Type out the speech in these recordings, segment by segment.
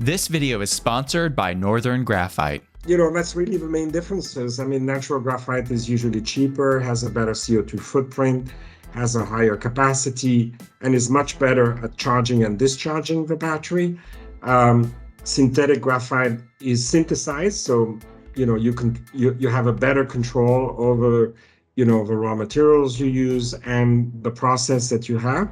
This video is sponsored by Northern Graphite. That's really the main differences. I mean, natural graphite is usually cheaper, has a better CO2 footprint, has a higher capacity, and is much better at charging and discharging the battery. Synthetic graphite is synthesized, so you have a better control over the raw materials you use and the process that you have.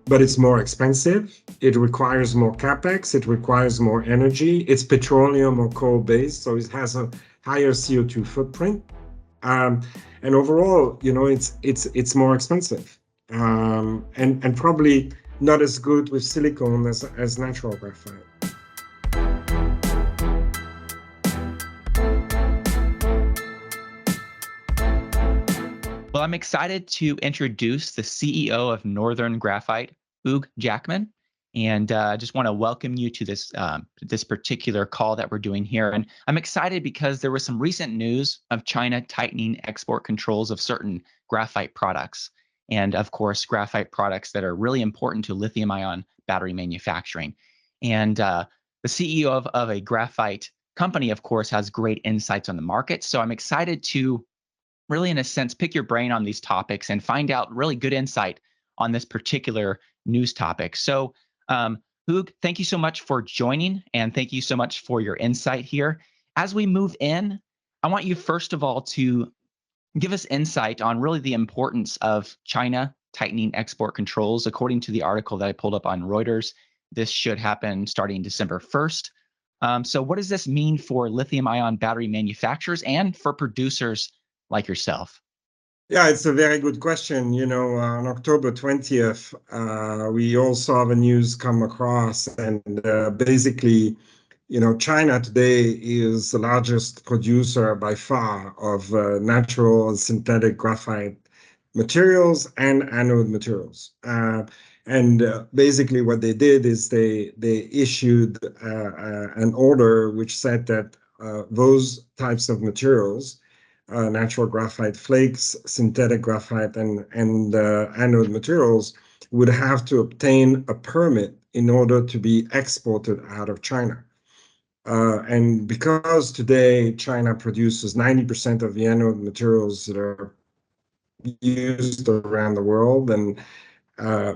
But it's more expensive. It requires more capex. It requires more energy. It's petroleum or coal-based, so it has a higher CO2 footprint. And overall, it's more expensive, and probably not as good with silicone as natural graphite. Well, I'm excited to introduce the CEO of Northern Graphite, Hugues Jacquemin, and just want to welcome you to this particular call that we're doing here. And I'm excited because there was some recent news of China tightening export controls of certain graphite products, and of course, graphite products that are really important to lithium-ion battery manufacturing. And the CEO of a graphite company, of course, has great insights on the market. So I'm excited to really, in a sense, pick your brain on these topics and find out really good insight on this particular news topic. So, Hugues, thank you so much for joining, and thank you so much for your insight here. As we move in, I want you first of all to give us insight on really the importance of China tightening export controls. According to the article that I pulled up on Reuters, this should happen starting December 1st. So what does this mean for lithium-ion battery manufacturers and for producers like yourself? Yeah, it's a very good question. On October 20th, we all saw the news come across, and basically, China today is the largest producer by far of natural and synthetic graphite materials and anode materials. And basically what they did is they issued an order which said that those types of materials, natural graphite flakes, synthetic graphite, and anode materials, would have to obtain a permit in order to be exported out of China. And because today China produces 90% of the anode materials that are used around the world, and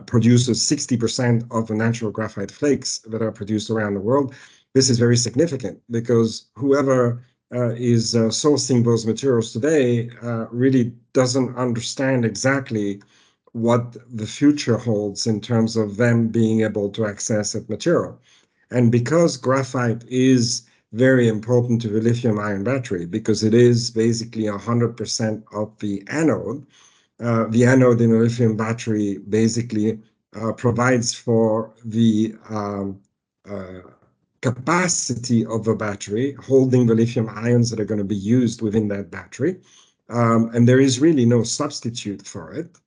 produces 60% of the natural graphite flakes that are produced around the world, this is very significant, because whoever is sourcing those materials today really doesn't understand exactly what the future holds in terms of them being able to access that material. And because graphite is very important to the lithium-ion battery, because it is basically 100% of the anode in a lithium battery basically provides for the capacity of the battery, holding the lithium ions that are going to be used within that battery. And there is really no substitute for it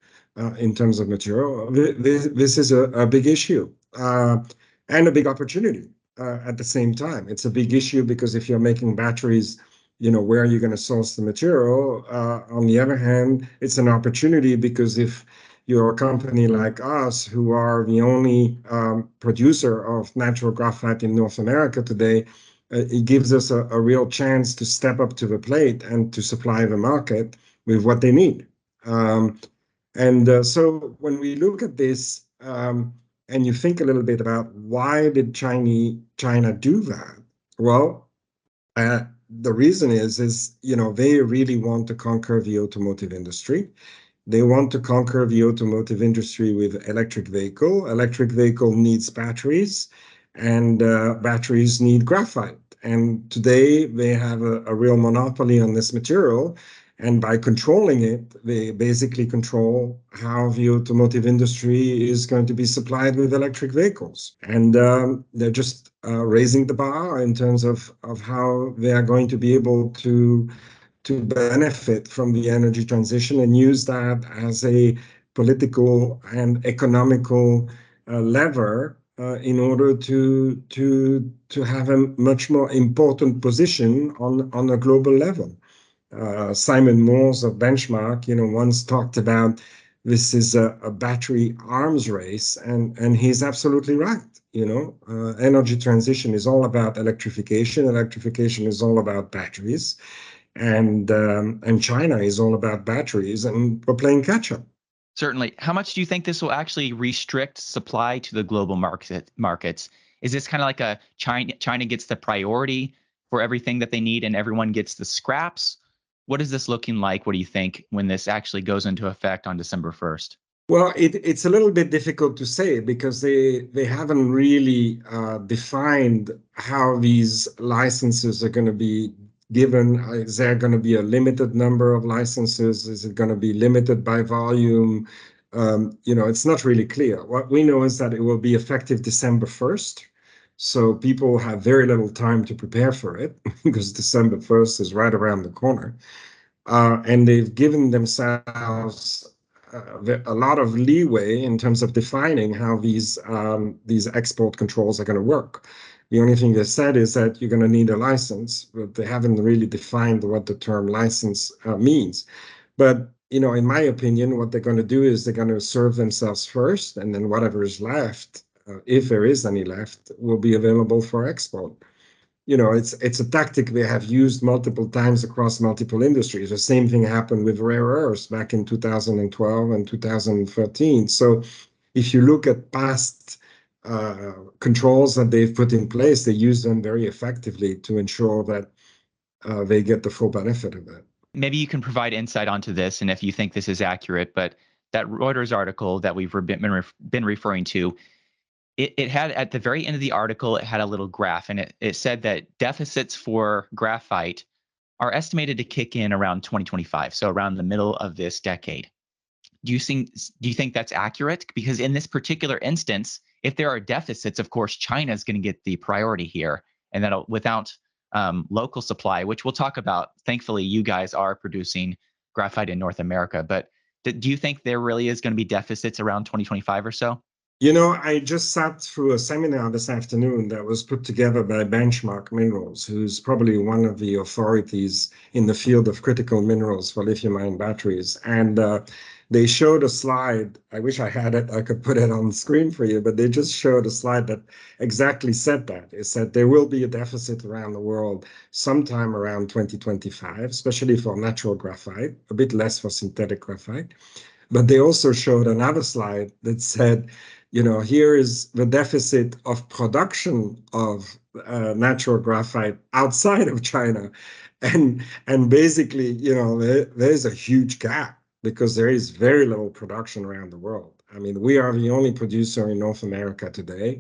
in terms of material. This is a big issue and a big opportunity at the same time. It's a big issue because if you're making batteries, where are you going to source the material? On the other hand, it's an opportunity because if you're a company like us, who are the only producer of natural graphite in North America today, it gives us a real chance to step up to the plate and to supply the market with what they need. So when we look at this, and you think a little bit about why did China do that? Well, the reason is they really want to conquer the automotive industry. They want to conquer the automotive industry with electric vehicle. Electric vehicle needs batteries, and batteries need graphite. And today they have a real monopoly on this material. And by controlling it, they basically control how the automotive industry is going to be supplied with electric vehicles. And they're just raising the bar in terms of how they are going to be able to benefit from the energy transition and use that as a political and economical lever in order to have a much more important position on a global level. Simon Moores of Benchmark, once talked about this is a battery arms race, and he's absolutely right. Energy transition is all about electrification. Electrification is all about batteries, and China is all about batteries, and we're playing catch up. Certainly. How much do you think this will actually restrict supply to the global markets? Is this kind of like a China gets the priority for everything that they need and everyone gets the scraps? What is this looking like? What do you think when this actually goes into effect on December 1st? Well, it's a little bit difficult to say because they haven't really defined how these licenses are going to be given. Is there going to be a limited number of licenses? Is it going to be limited by volume? It's not really clear. What we know is that it will be effective December 1st. So people have very little time to prepare for it because December 1st is right around the corner. And they've given themselves a lot of leeway in terms of defining how these export controls are going to work. The only thing they said is that you're going to need a license, but they haven't really defined what the term license means. But in my opinion, what they're going to do is they're going to serve themselves first, and then whatever is left, if there is any left, will be available for export. It's a tactic they have used multiple times across multiple industries. The same thing happened with rare earths back in 2012 and 2013. So if you look at past controls that they've put in place, they use them very effectively to ensure that they get the full benefit of it. Maybe you can provide insight onto this and if you think this is accurate, but that Reuters article that we've been referring to, it had at the very end of the article, it had a little graph, and it said that deficits for graphite are estimated to kick in around 2025, so around the middle of this decade. Do you think that's accurate? Because in this particular instance, if there are deficits, of course, China is going to get the priority here, and that without local supply, which we'll talk about. Thankfully, you guys are producing graphite in North America, but do you think there really is going to be deficits around 2025 or so? I just sat through a seminar this afternoon that was put together by Benchmark Minerals, who's probably one of the authorities in the field of critical minerals for lithium-ion batteries. And they showed a slide. I wish I had it. I could put it on the screen for you, but they just showed a slide that exactly said that. It said there will be a deficit around the world sometime around 2025, especially for natural graphite, a bit less for synthetic graphite. But they also showed another slide that said, here is the deficit of production of natural graphite outside of China. And basically, there's a huge gap because there is very little production around the world. I mean, we are the only producer in North America today.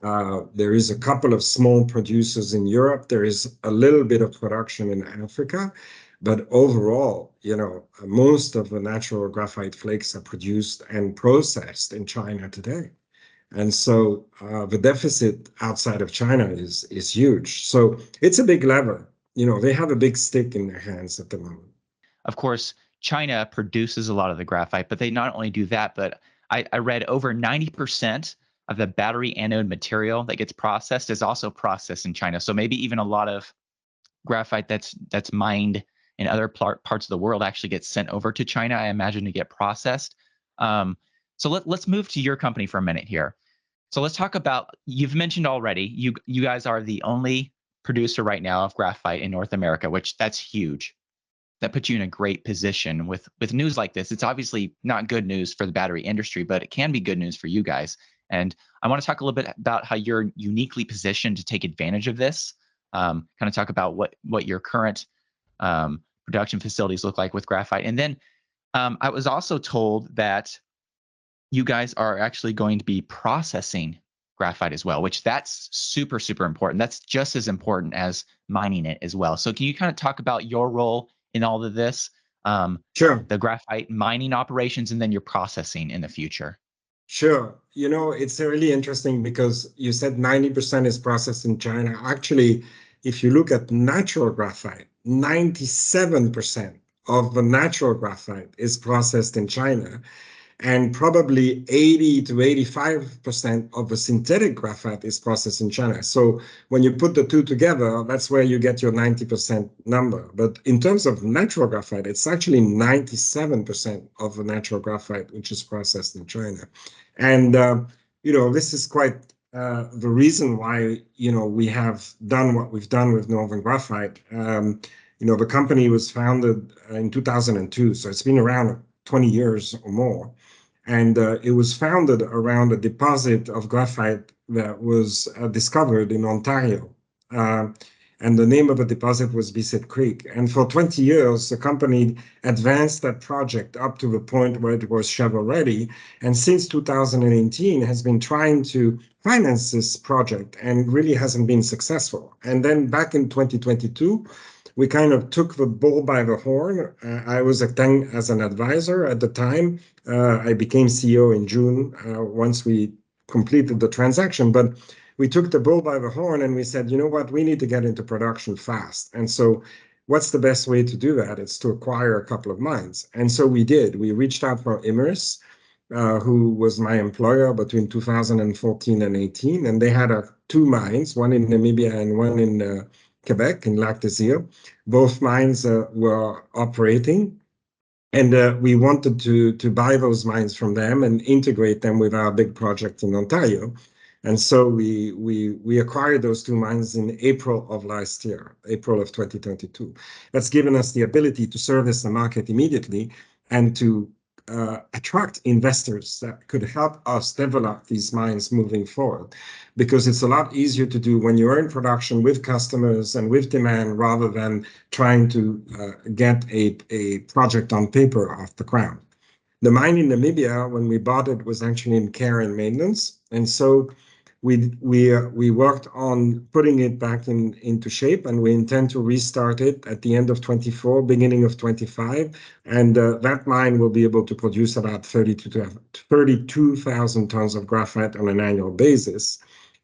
There is a couple of small producers in Europe. There is a little bit of production in Africa. But overall, most of the natural graphite flakes are produced and processed in China today. And so the deficit outside of China is huge. So it's a big lever. They have a big stick in their hands at the moment. Of course, China produces a lot of the graphite, but they not only do that, but I read over 90% of the battery anode material that gets processed is also processed in China. So maybe even a lot of graphite that's mined in other parts of the world actually gets sent over to China, I imagine, to get processed. So let's move to your company for a minute here. So let's talk about, you've mentioned already, you guys are the only producer right now of graphite in North America, which that's huge. That puts you in a great position with news like this. It's obviously not good news for the battery industry, but it can be good news for you guys. And I want to talk a little bit about how you're uniquely positioned to take advantage of this. Kind of talk about what your current production facilities look like with graphite. And then I was also told that you guys are actually going to be processing graphite as well, which that's super, super important. That's just as important as mining it as well. So can you kind of talk about your role in all of this, Sure. the graphite mining operations, and then your processing in the future? Sure. It's really interesting because you said 90% is processed in China. Actually, if you look at natural graphite, 97% of the natural graphite is processed in China. And probably 80 to 85% of the synthetic graphite is processed in China. So when you put the two together, that's where you get your 90% number. But in terms of natural graphite, it's actually 97% of the natural graphite which is processed in China. And, this is quite the reason why, we have done what we've done with Northern Graphite. The company was founded in 2002, so it's been around 20 years or more. And it was founded around a deposit of graphite that was discovered in Ontario. And the name of the deposit was Bisset Creek. And for 20 years, the company advanced that project up to the point where it was shovel ready. And since 2018, has been trying to finance this project and really hasn't been successful. And then back in 2022, we kind of took the bull by the horn. I was acting as an advisor at the time. I became CEO in June once we completed the transaction. But we took the bull by the horn and we said, you know what, we need to get into production fast. And so what's the best way to do that? It's to acquire a couple of mines. And so we did. We reached out for Imerys, who was my employer between 2014 and 18. And they had two mines, one in Namibia and one in Quebec, in Lac des Îles. Both mines were operating. And we wanted to buy those mines from them and integrate them with our big project in Ontario. And so we acquired those two mines in April of last year, April of 2022. That's given us the ability to service the market immediately and to attract investors that could help us develop these mines moving forward. Because it's a lot easier to do when you're in production with customers and with demand rather than trying to get a project on paper off the ground. The mine in Namibia, when we bought it, was actually in care and maintenance. And so we worked on putting it back into shape, and we intend to restart it at the end of 24, beginning of 25. And that mine will be able to produce about 32,000 tons of graphite on an annual basis.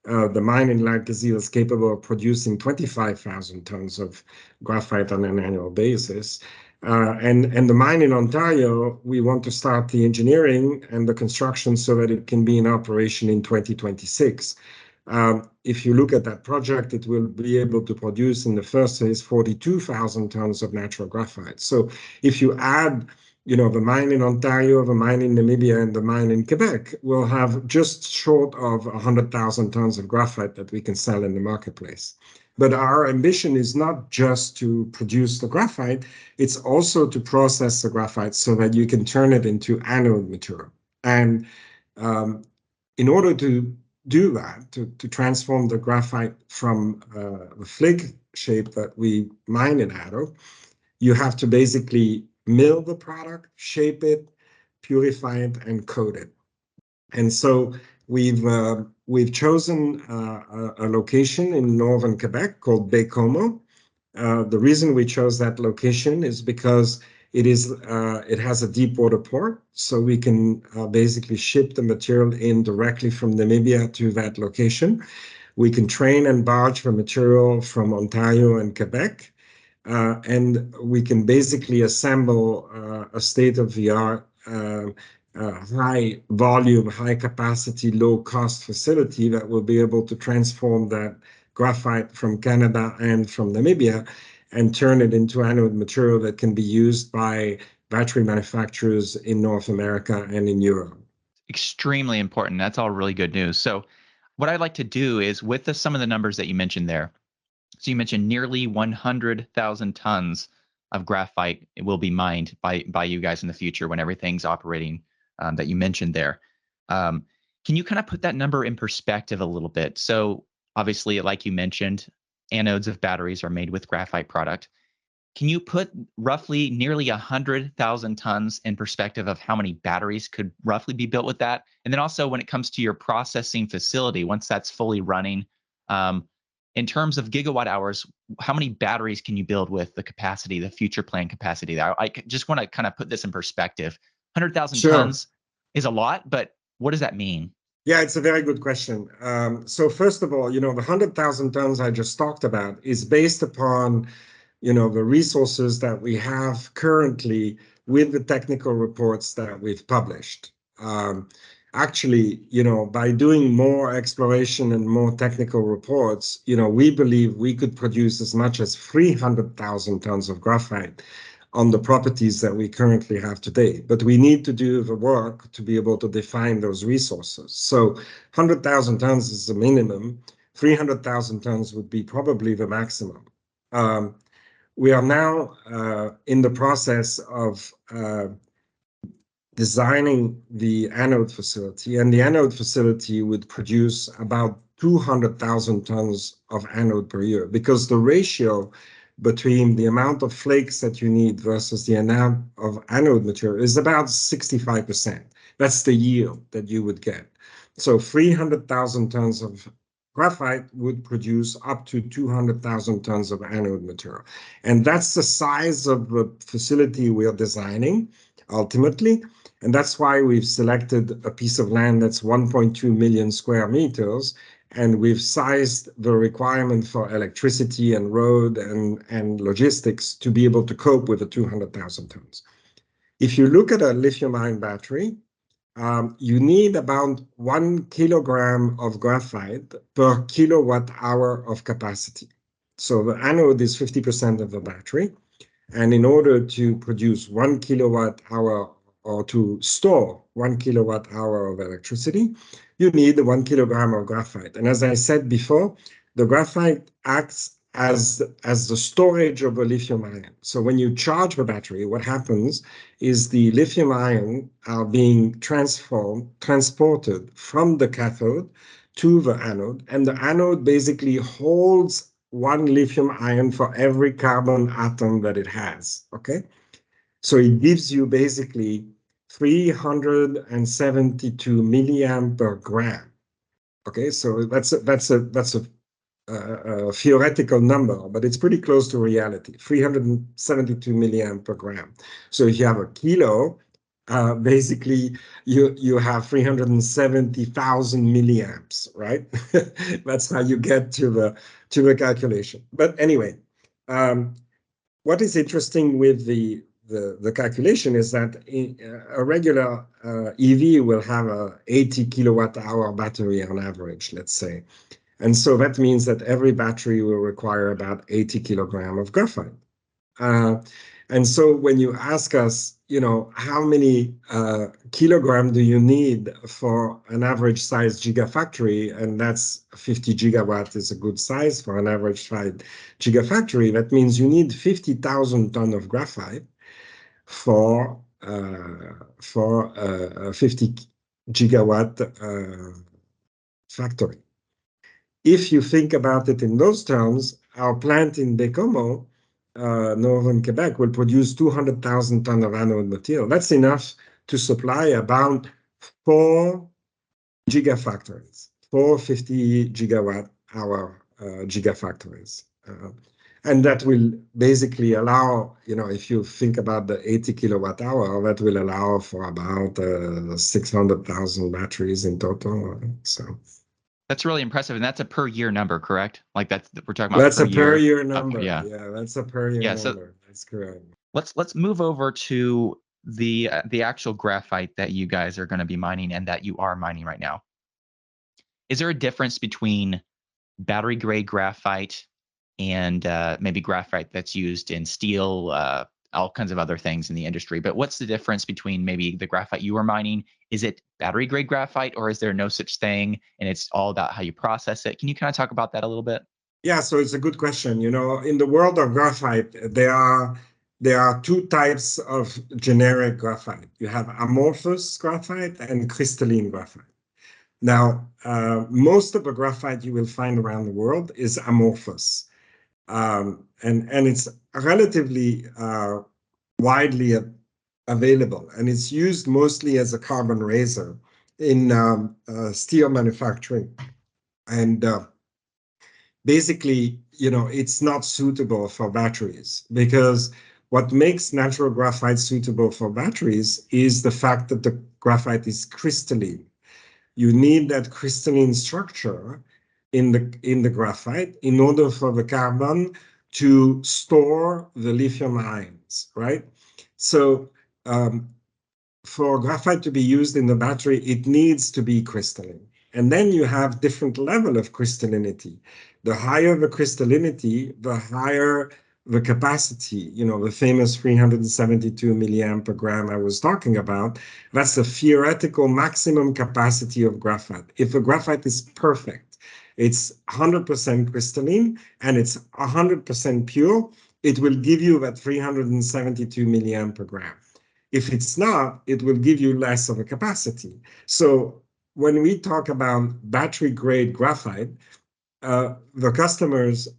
The mine in Lac des Îles is capable of producing 25,000 tons of graphite on an annual basis. And the mine in Ontario, we want to start the engineering and the construction so that it can be in operation in 2026. If you look at that project, it will be able to produce in the first phase 42,000 tons of natural graphite. So if you add, the mine in Ontario, the mine in Namibia, and the mine in Quebec, we'll have just short of 100,000 tons of graphite that we can sell in the marketplace. But our ambition is not just to produce the graphite, it's also to process the graphite so that you can turn it into anode material. And in order to do that, to transform the graphite from the flake shape that we mine in anode, you have to basically mill the product, shape it, purify it, and coat it. And so we've chosen a location in northern Quebec called Baie-Comeau. The reason we chose that location is because it has a deep water port, so we can basically ship the material in directly from Namibia to that location. We can train and barge the material from Ontario and Quebec, and we can basically assemble a state-of-the-art high volume, high capacity, low cost facility that will be able to transform that graphite from Canada and from Namibia and turn it into anode material that can be used by battery manufacturers in North America and in Europe. Extremely important. That's all really good news. So what I'd like to do is with some of the numbers that you mentioned there. So you mentioned nearly 100,000 tons of graphite will be mined by you guys in the future when everything's operating that you mentioned there. Can you kind of put that number in perspective a little bit? So obviously, like you mentioned, anodes of batteries are made with graphite product. Can you put roughly nearly 100,000 tons in perspective of how many batteries could roughly be built with that? And then also when it comes to your processing facility, once that's fully running, in terms of gigawatt hours, how many batteries can you build with the capacity, the future plan capacity? I just want to kind of put this in perspective. 100,000 tons is a lot, but what does that mean? Yeah, it's a very good question. So first of all, the 100,000 tons I just talked about is based upon, the resources that we have currently with the technical reports that we've published. Actually, by doing more exploration and more technical reports, we believe we could produce as much as 300,000 tons of graphite on the properties that we currently have today. But we need to do the work to be able to define those resources. So 100,000 tons is the minimum. 300,000 tons would be probably the maximum. We are now in the process of designing the anode facility, and the anode facility would produce about 200,000 tons of anode per year, because the ratio between the amount of flakes that you need versus the amount of anode material is about 65%. That's the yield that you would get. So 300,000 tons of graphite would produce up to 200,000 tons of anode material. And that's the size of the facility we are designing ultimately. And that's why we've selected a piece of land that's 1.2 million square meters, and we've sized the requirement for electricity and road and logistics to be able to cope with the 200,000 tons. If you look at a lithium-ion battery, you need about 1 kilogram of graphite per kilowatt hour of capacity. So the anode is 50% of the battery. And in order to produce 1 kilowatt hour or to store 1 kilowatt hour of electricity, you need 1 kilogram of graphite. And as I said before, the graphite acts as the storage of a lithium ion. So when you charge the battery, what happens is the lithium ion are being transported from the cathode to the anode, and the anode basically holds 1 lithium ion for every carbon atom that it has, okay? So it gives you basically 372 milliamp per gram. Okay, so that's a theoretical number, but it's pretty close to reality. 372 milliamp per gram. So if you have a kilo, basically you have 370,000 milliamps, right? That's how you get to the calculation. But anyway, what is interesting with the calculation is that a regular EV will have a 80 kilowatt hour battery on average, let's say. And so that means that every battery will require about 80 kilogram of graphite. And so when you ask us, how many kilogram do you need for an average size gigafactory, and that's 50 gigawatt is a good size for an average size gigafactory, that means you need 50,000 ton of graphite for a 50 gigawatt factory. If you think about it in those terms, our plant in Bécomo, northern Quebec, will produce 200,000 tons of anode material. That's enough to supply about 4 gigafactories, 450 gigawatt hour gigafactories. And that will basically allow, if you think about the 80 kilowatt hour, that will allow for about 600,000 batteries in total. So that's really impressive, and that's a per year number, correct? Like we're talking about that's per a per year Okay, number. yeah, That's a per year so number. That's correct. let's move over to the actual graphite that you guys are going to be mining and that you are mining right now. Is there a difference between battery grade graphite and maybe graphite that's used in steel, all kinds of other things in the industry? But what's the difference between maybe the graphite you are mining? Is it battery grade graphite, or is there no such thing and it's all about how you process it? Can you kind of talk about that a little bit? Yeah, so it's a good question. In the world of graphite, there are 2 types of generic graphite. You have amorphous graphite and crystalline graphite. Now, most of the graphite you will find around the world is amorphous. And it's relatively widely available, and it's used mostly as a carbon razor in steel manufacturing. And basically, it's not suitable for batteries, because what makes natural graphite suitable for batteries is the fact that the graphite is crystalline. You need that crystalline structure in the graphite in order for the carbon to store the lithium ions, right? So for graphite to be used in the battery, it needs to be crystalline. And then you have different level of crystallinity. The higher the crystallinity, the higher the capacity, the famous 372 milliamp per gram I was talking about, that's the theoretical maximum capacity of graphite. If a graphite is perfect, it's 100% crystalline and it's 100% pure, it will give you that 372 milliamp per gram. If it's not, it will give you less of a capacity. So when we talk about battery grade graphite, the customers,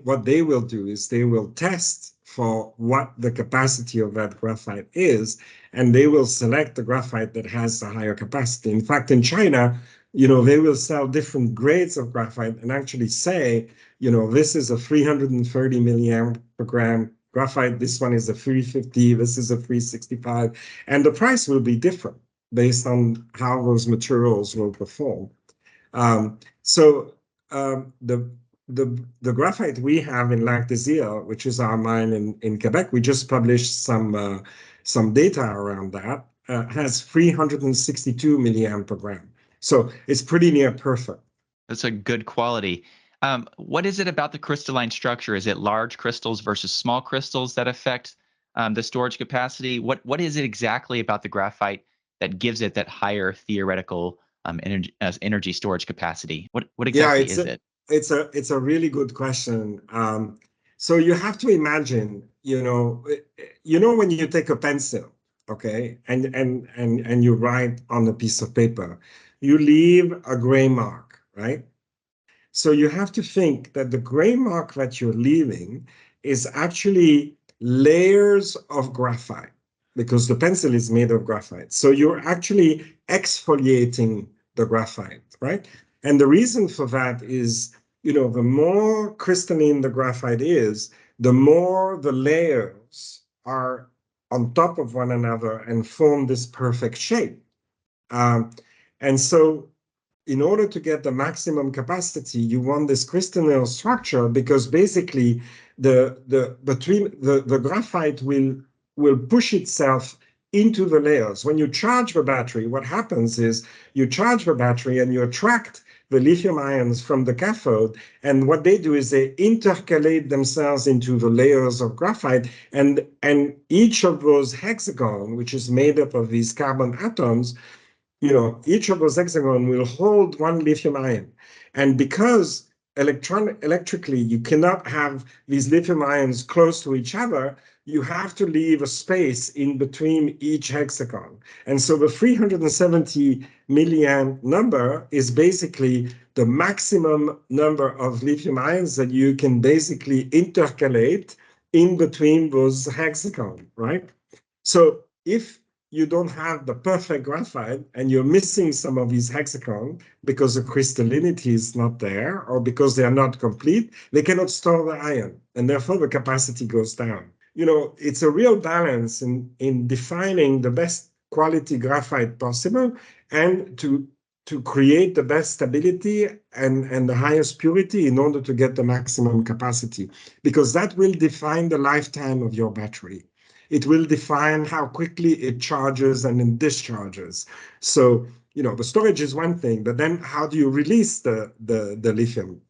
what they will do is they will test for what the capacity of that graphite is, and they will select the graphite that has a higher capacity. In fact, in China, they will sell different grades of graphite and actually say, this is a 330 milliamp per gram graphite, this one is a 350, this is a 365, and the price will be different based on how those materials will perform. So the graphite we have in Lac des Îles, which is our mine in Quebec, we just published some data around that, has 362 milliamp per gram. So it's pretty near perfect. That's a good quality. What is it about the crystalline structure? Is it large crystals versus small crystals that affect the storage capacity? What is it exactly about the graphite that gives it that higher theoretical energy storage capacity? What exactly is it? It's a really good question. So you have to imagine, when you take a pencil, okay, and you write on a piece of paper, you leave a gray mark, right? So you have to think that the gray mark that you're leaving is actually layers of graphite because the pencil is made of graphite. So you're actually exfoliating the graphite, right? And the reason for that is, the more crystalline the graphite is, the more the layers are on top of one another and form this perfect shape. And so in order to get the maximum capacity, you want this crystalline structure because basically the graphite will push itself into the layers. When you charge the battery, what happens is you charge the battery and you attract the lithium ions from the cathode, and what they do is they intercalate themselves into the layers of graphite, and each of those hexagons, which is made up of these carbon atoms, each of those hexagons will hold one lithium ion. And because electrically you cannot have these lithium ions close to each other, you have to leave a space in between each hexagon. And so the 370 milliamp number is basically the maximum number of lithium ions that you can basically intercalate in between those hexagons, right? So if you don't have the perfect graphite and you're missing some of these hexagons because the crystallinity is not there or because they are not complete, they cannot store the ion, and therefore the capacity goes down. It's a real balance in defining the best quality graphite possible and to create the best stability and the highest purity in order to get the maximum capacity, because that will define the lifetime of your battery. It will define how quickly it charges and then discharges. So, the storage is one thing, but then how do you release the lithium?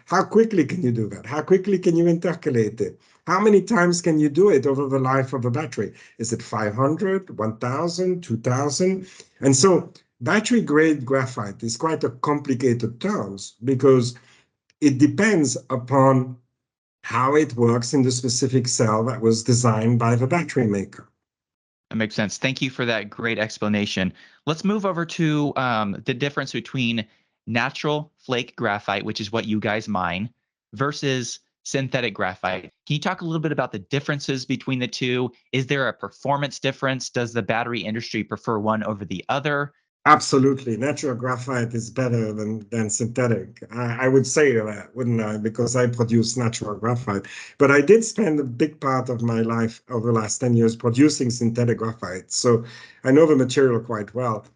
How quickly can you do that? How quickly can you intercalate it? How many times can you do it over the life of a battery? Is it 500, 1,000, 2,000? And so battery grade graphite is quite a complicated term because it depends upon how it works in the specific cell that was designed by the battery maker. That makes sense. Thank you for that great explanation. Let's move over to the difference between natural flake graphite, which is what you guys mine, versus synthetic graphite. Can you talk a little bit about the differences between the two? Is there a performance difference? Does the battery industry prefer one over the other? Absolutely. Natural graphite is better than synthetic. I would say that, wouldn't I? Because I produce natural graphite. But I did spend a big part of my life over the last 10 years producing synthetic graphite. So I know the material quite well.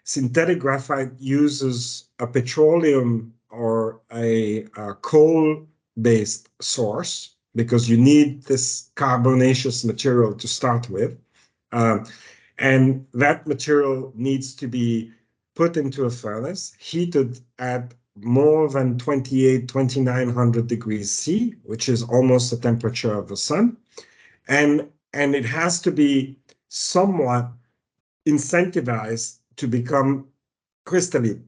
Synthetic graphite uses a petroleum or a coal-based source because you need this carbonaceous material to start with. And that material needs to be put into a furnace, heated at more than 2900 degrees C, which is almost the temperature of the sun. And it has to be somewhat incentivized to become crystalline.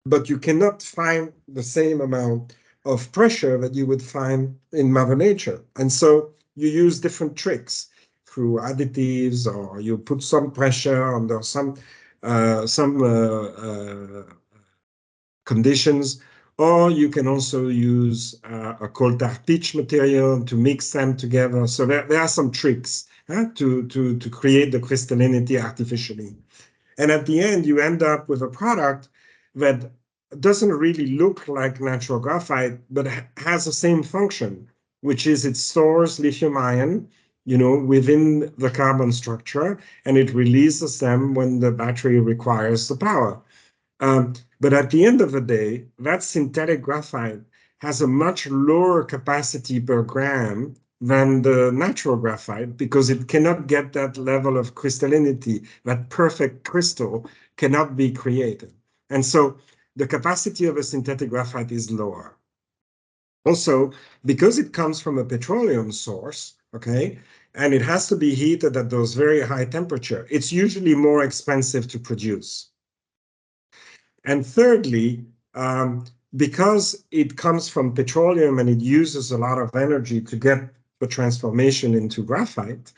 But you cannot find the same amount of pressure that you would find in Mother Nature. And so you use different tricks through additives, or you put some pressure under some conditions, or you can also use a coal tar pitch material to mix them together. So there are some tricks to create the crystallinity artificially. And at the end, you end up with a product that doesn't really look like natural graphite, but has the same function, which is it stores lithium ion, within the carbon structure, and it releases them when the battery requires the power. But at the end of the day, that synthetic graphite has a much lower capacity per gram than the natural graphite, because it cannot get that level of crystallinity. That perfect crystal cannot be created. And so the capacity of a synthetic graphite is lower. Also, because it comes from a petroleum source, okay, and it has to be heated at those very high temperature, it's usually more expensive to produce. And thirdly, because it comes from petroleum and it uses a lot of energy to get the transformation into graphite,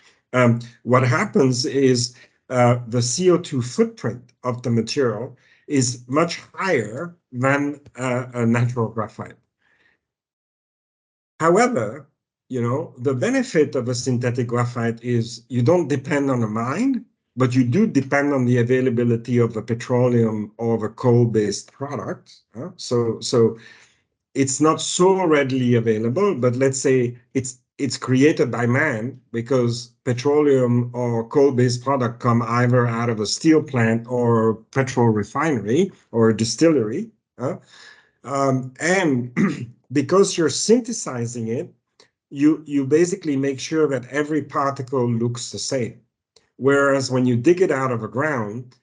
what happens is the CO2 footprint of the material is much higher than a natural graphite. However, the benefit of a synthetic graphite is you don't depend on a mine, but you do depend on the availability of a petroleum or a coal-based product. So it's not so readily available, but let's say it's created by man, because petroleum or coal-based product come either out of a steel plant or a petrol refinery or a distillery. And because you're synthesizing it, you basically make sure that every particle looks the same. Whereas when you dig it out of the ground,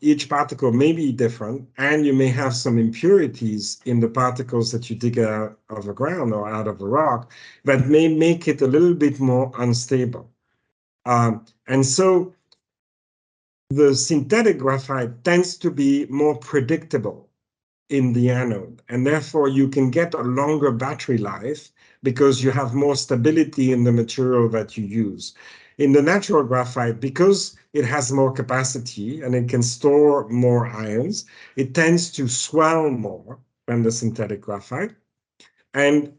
each particle may be different, and you may have some impurities in the particles that you dig out of the ground or out of the rock that may make it a little bit more unstable. And so the synthetic graphite tends to be more predictable in the anode, and therefore you can get a longer battery life because you have more stability in the material that you use. In the natural graphite, because it has more capacity and it can store more ions, it tends to swell more than the synthetic graphite. And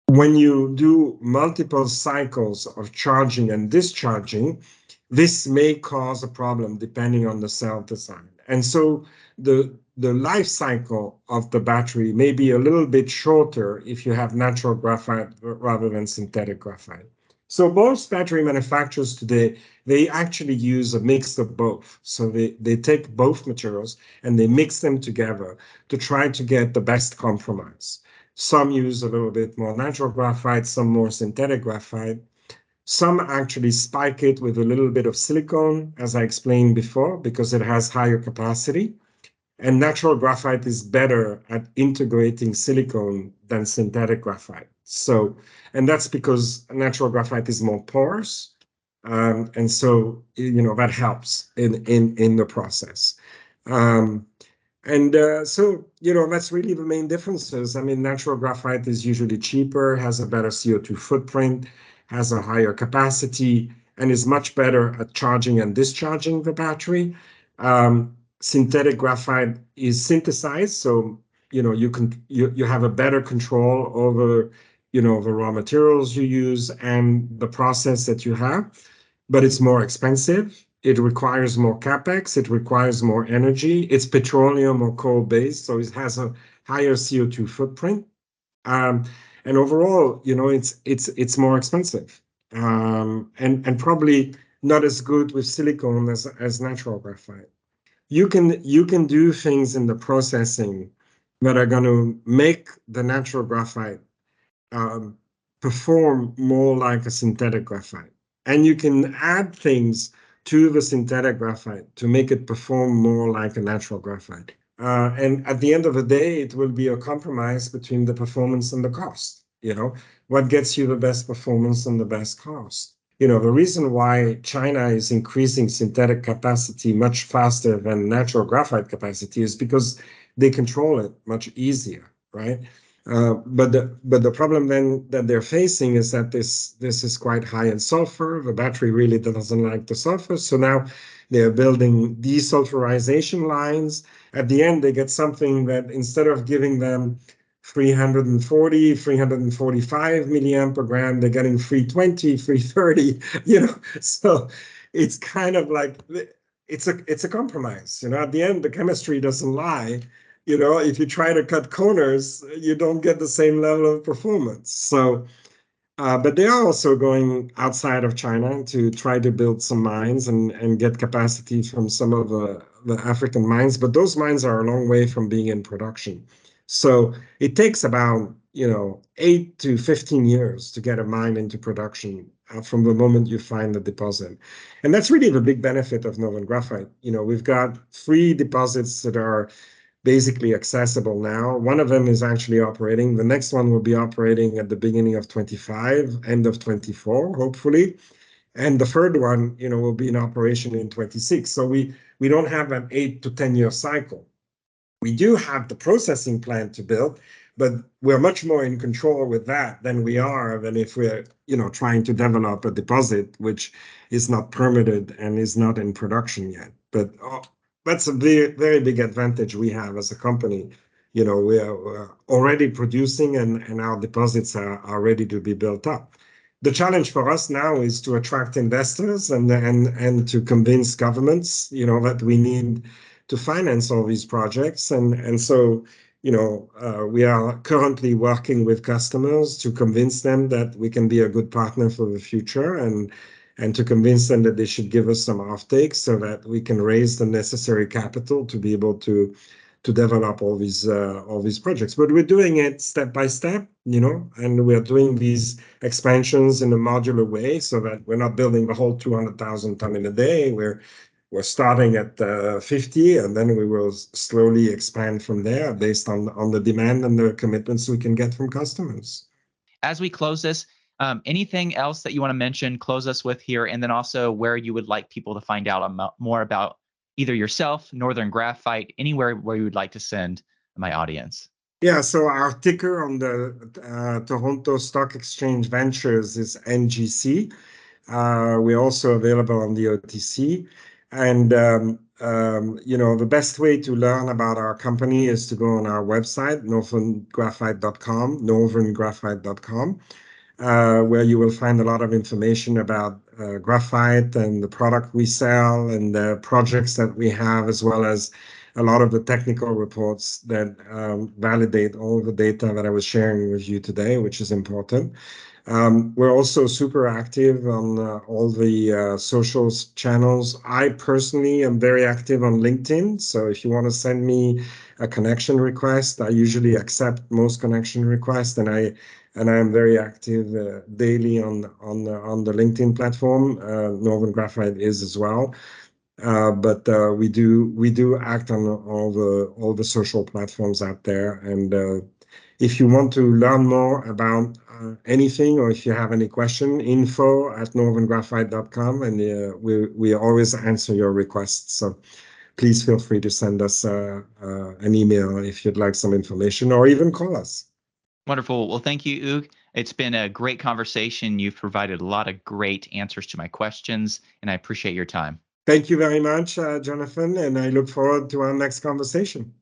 when you do multiple cycles of charging and discharging, this may cause a problem depending on the cell design. And so the life cycle of the battery may be a little bit shorter if you have natural graphite rather than synthetic graphite. So most battery manufacturers today, they actually use a mix of both. So they take both materials and they mix them together to try to get the best compromise. Some use a little bit more natural graphite, some more synthetic graphite. Some actually spike it with a little bit of silicone, as I explained before, because it has higher capacity. And natural graphite is better at integrating silicone than synthetic graphite. So, and that's because natural graphite is more porous. And so, that helps in the process. So, that's really the main differences. I mean, natural graphite is usually cheaper, has a better CO2 footprint, has a higher capacity, and is much better at charging and discharging the battery. Synthetic graphite is synthesized, so you have a better control over the raw materials you use and the process that you have, but it's more expensive. It requires more capex. It requires more energy. It's petroleum or coal based, so it has a higher CO2 footprint. And overall, it's more expensive, and probably not as good with silicone as natural graphite. You can do things in the processing that are going to make the natural graphite perform more like a synthetic graphite. And you can add things to the synthetic graphite to make it perform more like a natural graphite. And at the end of the day, it will be a compromise between the performance and the cost. What gets you the best performance and the best cost? The reason why China is increasing synthetic capacity much faster than natural graphite capacity is because they control it much easier, right? But the problem then that they're facing is that this is quite high in sulfur. The battery really doesn't like the sulfur, so now they're building desulfurization lines. At the end, they get something that instead of giving them 340, 345 milliamp per gram, they're getting 320, 330, So it's kind of like it's a compromise. At the end, the chemistry doesn't lie. If you try to cut corners, you don't get the same level of performance. But they are also going outside of China to try to build some mines and get capacity from some of the African mines. But those mines are a long way from being in production. So it takes about 8 to 15 years to get a mine into production from the moment you find the deposit. And that's really the big benefit of Northern Graphite. We've got 3 deposits that are basically accessible now. One of them is actually operating. The next one will be operating at the beginning of 25, end of 24, hopefully. And the third one, will be in operation in 26. So we don't have an 8 to 10-year cycle. We do have the processing plant to build, but we're much more in control with that than if we're, trying to develop a deposit which is not permitted and is not in production yet. But that's a very, very big advantage we have as a company. We're already producing and our deposits are ready to be built up. The challenge for us now is to attract investors and to convince governments, that we need to finance all these projects. And so, we are currently working with customers to convince them that we can be a good partner for the future and to convince them that they should give us some offtakes so that we can raise the necessary capital to be able to develop all these projects. But we're doing it step by step, and we're doing these expansions in a modular way so that we're not building the whole 200,000 ton in a day. We're starting at 50, and then we will slowly expand from there based on the demand and the commitments we can get from customers. As we close this, anything else that you want to mention, close us with here, and then also where you would like people to find out more about either yourself, Northern Graphite, anywhere where you would like to send my audience? Yeah, so our ticker on the Toronto Stock Exchange Ventures is NGC. We're also available on the OTC. And, the best way to learn about our company is to go on our website, northerngraphite.com, where you will find a lot of information about graphite and the product we sell and the projects that we have, as well as a lot of the technical reports that validate all the data that I was sharing with you today, which is important. We're also super active on all the social channels. I personally am very active on LinkedIn. So if you want to send me a connection request, I usually accept most connection requests, and I am very active daily on the LinkedIn platform. Northern Graphite is as well. But we do act on all the social platforms out there. And if you want to learn more about anything, or if you have any question, info@northerngraphite.com, and we always answer your requests. So please feel free to send us an email if you'd like some information, or even call us. Wonderful. Well, thank you, Hugues. It's been a great conversation. You've provided a lot of great answers to my questions, and I appreciate your time. Thank you very much, Jonathan, and I look forward to our next conversation.